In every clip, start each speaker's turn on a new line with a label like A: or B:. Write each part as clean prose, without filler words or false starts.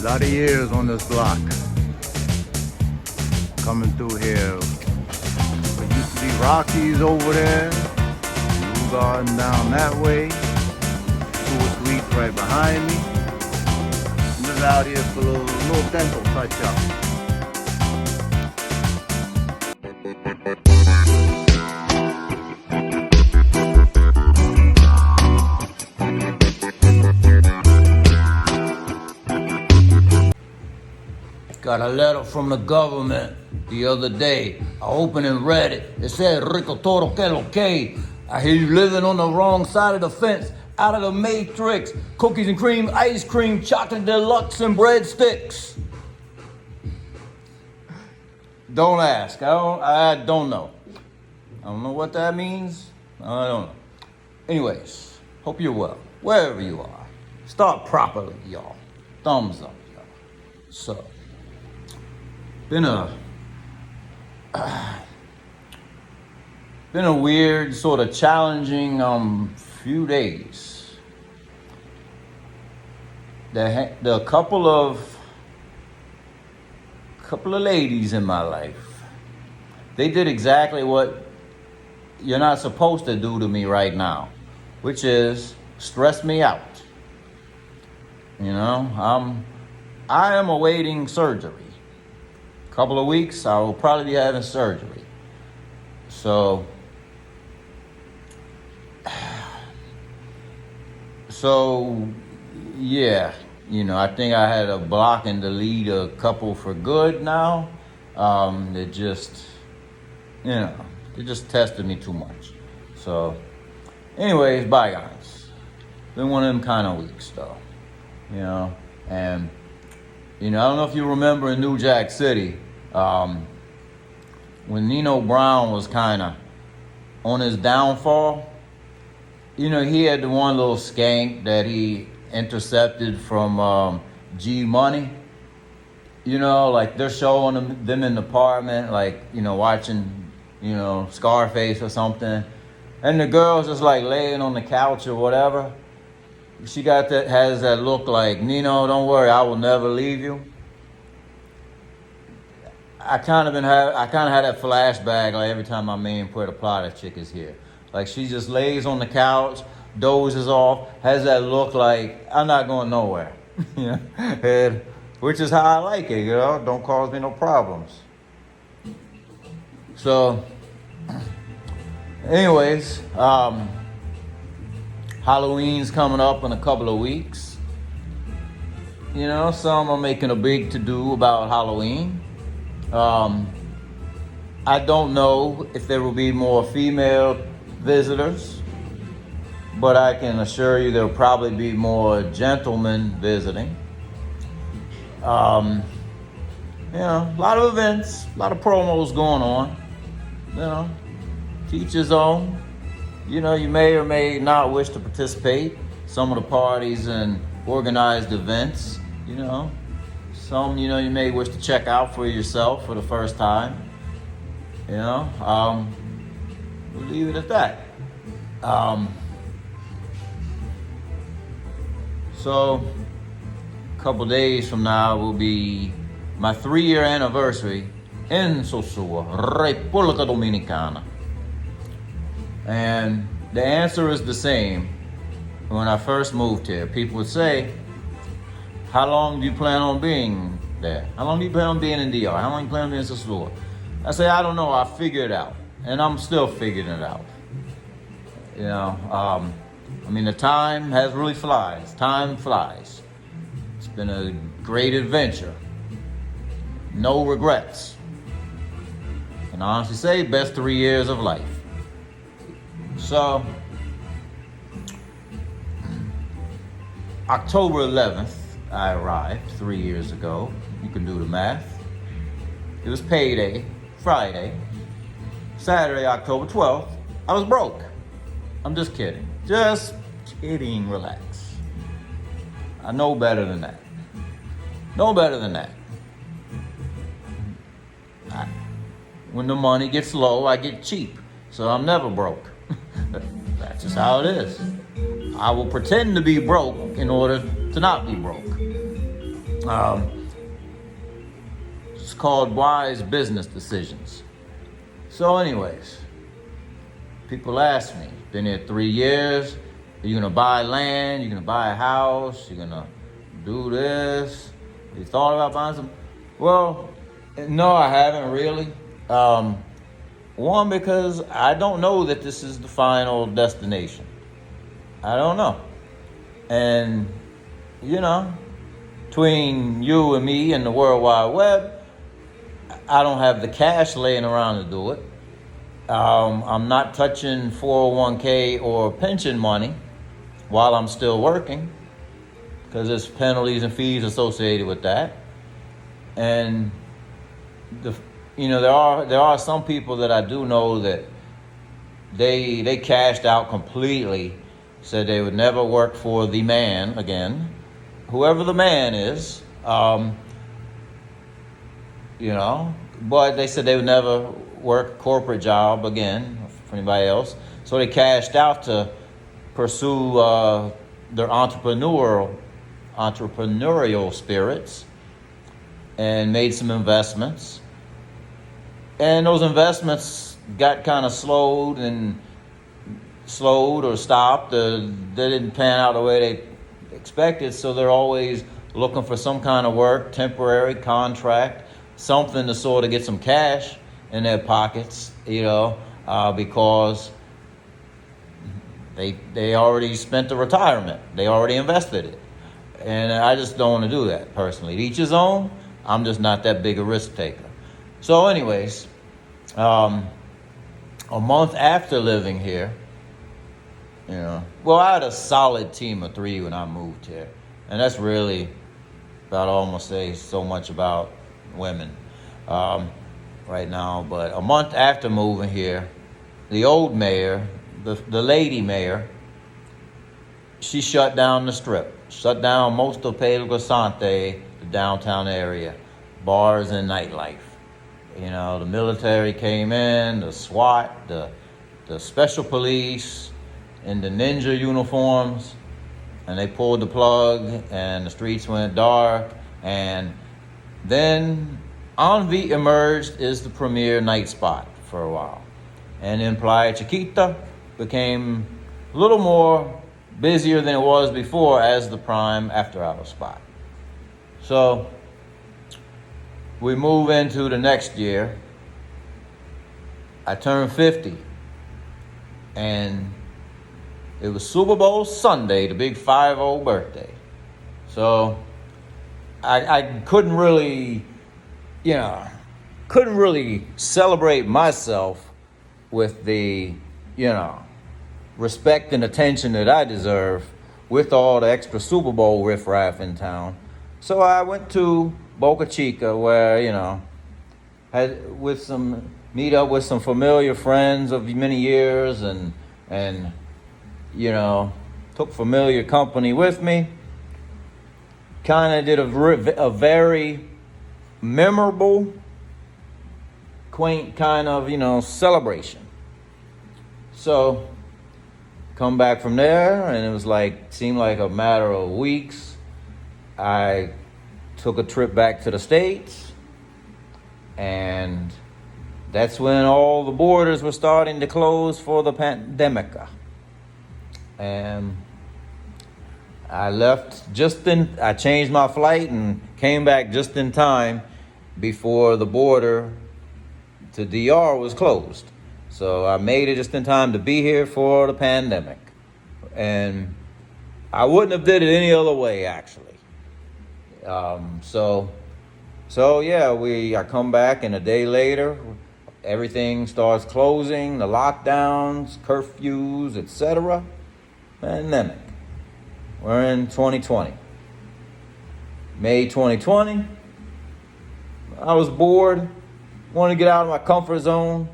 A: A lot of years on this block. Coming through here. There used to be Rockies over there. Blue Garden down that way. Sosua Suites right behind me. I'm just out here for a little dental touch-up. Got a letter from the government the other day. I opened and read it. It said, rico.toro, que lo que? I hear you living on the wrong side of the fence, out of the matrix. Cookies and cream, ice cream, chocolate deluxe, and breadsticks. Don't ask. I don't know. I don't know what that means. I don't know. Anyways, hope you're well, wherever you are. Start properly, y'all. Thumbs up, y'all. So. Been a weird, sort of challenging few days. The couple of ladies in my life, they did exactly what you're not supposed to do to me right now, which is stress me out. You know, I am awaiting surgery. Couple of weeks, I will probably be having surgery. So yeah, you know, I think I had to block and delete a couple for good now. It just, you know, it just tested me too much. So anyways, bygones. Been one of them kind of weeks though, you know, and you know, I don't know if you remember in New Jack City, when Nino Brown was kind of on his downfall, you know, he had the one little skank that he intercepted from G Money. You know, like they're showing them in the apartment, like, you know, watching, you know, Scarface or something. And the girl's just like laying on the couch or whatever. She has that look like, Nino, don't worry, I will never leave you. I kind of had that flashback like every time my main Puerto Plata chick is here. Like she just lays on the couch, dozes off, has that look like I'm not going nowhere. You know? And, which is how I like it, you know, don't cause me no problems. So anyways, Halloween's coming up in a couple of weeks. You know, some are making a big to-do about Halloween. I don't know if there will be more female visitors, but I can assure you there will probably be more gentlemen visiting. You know, a lot of events, a lot of promos going on. You know, to each his own. You know, you may or may not wish to participate. Some of the parties and organized events, you know. Some, you know, you may wish to check out for yourself for the first time. You know, we'll leave it at that. So, a couple days from now will be my 3-year anniversary in Sosua, República Dominicana. And the answer is the same. When I first moved here, people would say, how long do you plan on being there? How long do you plan on being in DR? How long do you plan on being in Sosua? I say, I don't know, I figured it out. And I'm still figuring it out. You know, I mean, the time has really flies. Time flies. It's been a great adventure. No regrets. And I honestly say, best 3 years of life. So, October 11th, I arrived 3 years ago. You can do the math. It was payday, Friday. Saturday, October 12th, I was broke. I'm just kidding. Just kidding, relax. I know better than that. Know better than that. When the money gets low, I get cheap. So I'm never broke. That's just how it is. I will pretend to be broke in order to not be broke. It's called Wise Business Decisions. So anyways, people ask me, been here 3 years, are you gonna buy land, you're gonna buy a house, you're gonna do this, you thought about buying some? Well, no, I haven't really. One, because I don't know that this is the final destination. I don't know. And, between you and me and the World Wide Web, I don't have the cash laying around to do it. I'm not touching 401k or pension money while I'm still working, because there's penalties and fees associated with that. And there are some people that I do know that they cashed out completely, said they would never work for the man again, whoever the man is. But they said they would never work a corporate job again for anybody else. So they cashed out to pursue their entrepreneurial spirits and made some investments. And those investments got kind of slowed or stopped. They didn't pan out the way they expected, so they're always looking for some kind of work, temporary contract, something to sort of get some cash in their pockets, because they already spent the retirement. They already invested it. And I just don't want to do that personally. Each his own. I'm just not that big a risk taker. So anyways, a month after living here, I had a solid team of 3 when I moved here. And that's really about all I'm going to say so much about women right now. But a month after moving here, the old mayor, the lady mayor, she shut down the Strip, shut down most of Pedro Sante, the downtown area, bars and nightlife. The military came in, the SWAT, the special police in the ninja uniforms, and they pulled the plug and the streets went dark. And then Envy emerged as the premier night spot for a while. And then Playa Chiquita became a little more busier than it was before as the prime after-hour spot. So we move into the next year. I turned 50. And it was Super Bowl Sunday, the big 5-0 birthday. So I couldn't really celebrate myself with the, respect and attention that I deserve with all the extra Super Bowl riffraff in town. So I went to Boca Chica, where, meet up with some familiar friends of many years and took familiar company with me. Kind of did a very memorable, quaint kind of, celebration. So come back from there, and it was seemed like a matter of weeks. I took a trip back to the States, and that's when all the borders were starting to close for the pandemic. And I left I changed my flight and came back just in time before the border to DR was closed. So I made it just in time to be here for the pandemic. And I wouldn't have did it any other way, actually. I come back, and a day later, everything starts closing, the lockdowns, curfews, etc. Pandemic. We're in 2020. May 2020. I was bored, wanted to get out of my comfort zone.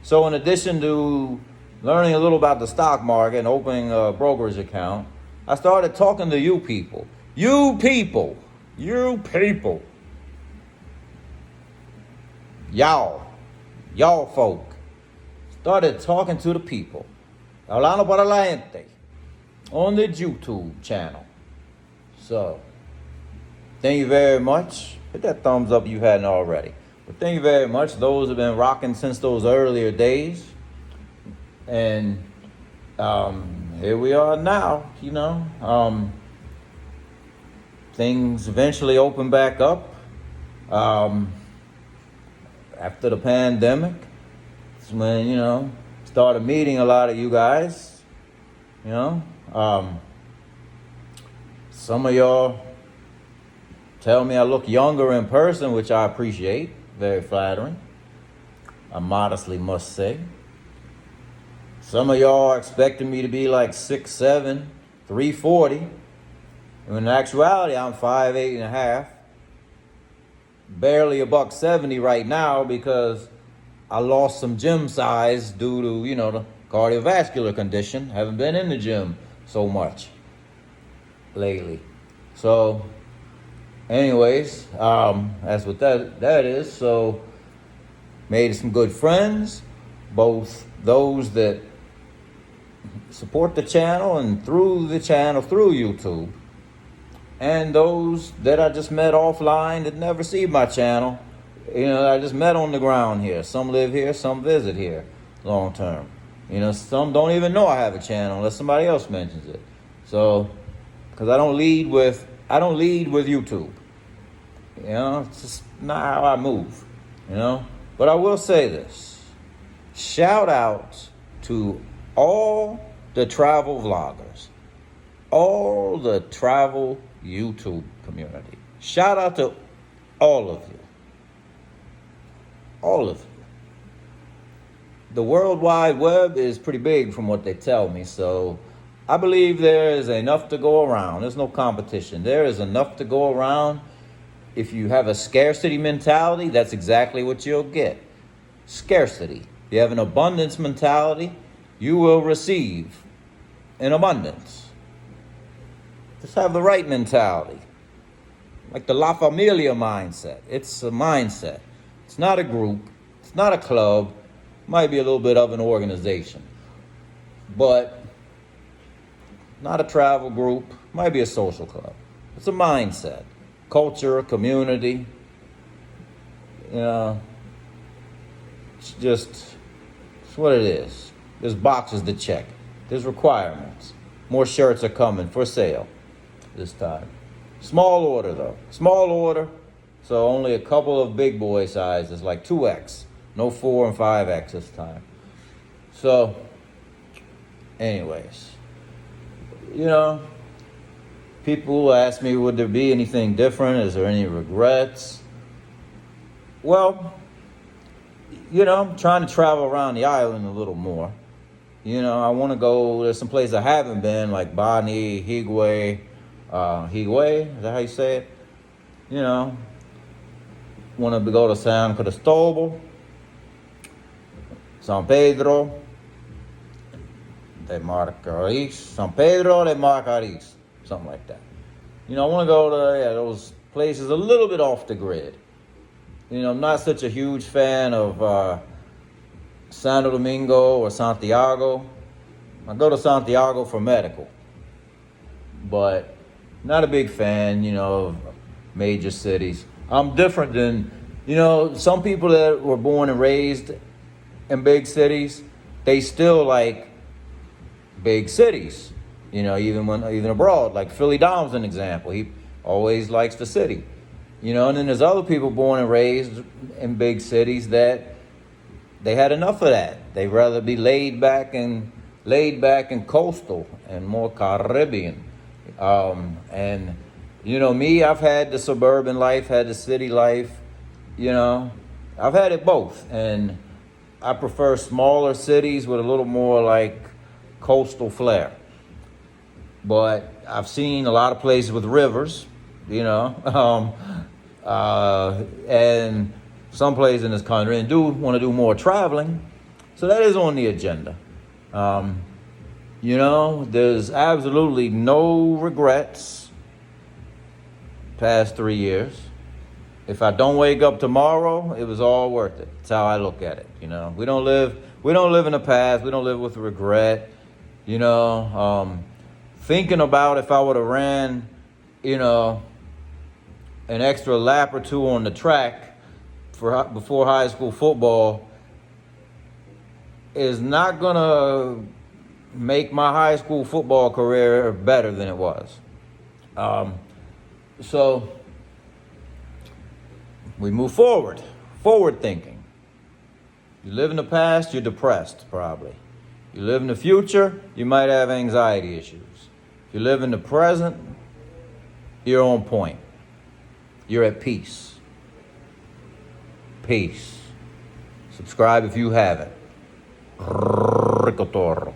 A: So in addition to learning a little about the stock market and opening a brokerage account, I started talking to you people. You people. Y'all folk. Started talking to the people. Hablando para la gente. On the YouTube channel. So, thank you very much. Hit that thumbs up if you hadn't already. But thank you very much. Those have been rocking since those earlier days. And here we are now, things eventually open back up after the pandemic. It's when, started meeting a lot of you guys, some of y'all tell me I look younger in person, which I appreciate. Very flattering, I modestly must say. Some of y'all are expecting me to be like 6'7", 340. And in actuality, I'm 5'8.5". Barely $170 right now because I lost some gym size due to, the cardiovascular condition. Haven't been in the gym so much lately. So, anyways, that's what that is. So, made some good friends, both those that support the channel and through the channel, through YouTube, and those that I just met offline that never see my channel. I just met on the ground here. Some live here, some visit here long term. Some don't even know I have a channel unless somebody else mentions it. So, because I don't lead with YouTube. It's just not how I move. But I will say this: shout out to all the travel vloggers, all the travel YouTube community. Shout out to all of you. All of you. The World Wide Web is pretty big from what they tell me, so I believe there is enough to go around. There's no competition. There is enough to go around. If you have a scarcity mentality, that's exactly what you'll get. Scarcity. If you have an abundance mentality, you will receive in abundance. Just have the right mentality. Like the La Familia mindset. It's a mindset. It's not a group. It's not a club. It might be a little bit of an organization. But not a travel group. Might be a social club. It's a mindset. Culture, community. It's what it is. There's boxes to check. There's requirements. More shirts are coming for sale this time. Small order though. Small order. So only a couple of big boy sizes, like 2X. No 4 and 5X this time. So, anyways. People ask me, would there be anything different? Is there any regrets? Well, I'm trying to travel around the island a little more. I want to go, there's some places I haven't been, like Bani, Higüey. Higüey, is that how you say it? Want to go to San Cristobal, San Pedro de Macorís, San Pedro de Macorís, something like that. I want to go to those places a little bit off the grid. I'm not such a huge fan of Santo Domingo or Santiago. I go to Santiago for medical, but not a big fan, of major cities. I'm different than, some people that were born and raised in big cities, they still like big cities, even abroad. Like Philly Dom's an example. He always likes the city, and then there's other people born and raised in big cities that they had enough of that. They'd rather be laid back and coastal and more Caribbean. And me, I've had the suburban life, had the city life, I've had it both. And I prefer smaller cities with a little more like coastal flair. But I've seen a lot of places with rivers, and some places in this country, and do want to do more traveling. So that is on the agenda. There's absolutely no regrets past 3 years. If I don't wake up tomorrow, it was all worth it. That's how I look at it. We don't live in the past. We don't live with regret. Thinking about if I would have ran, an extra lap or two on the track before high school football is not going to make my high school football career better than it was. So we move forward thinking. You live in the past, you're depressed probably. You live in the future, you might have anxiety issues. If you live in the present, you're on point. You're at peace. Peace. Subscribe if you haven't. Rico.toro.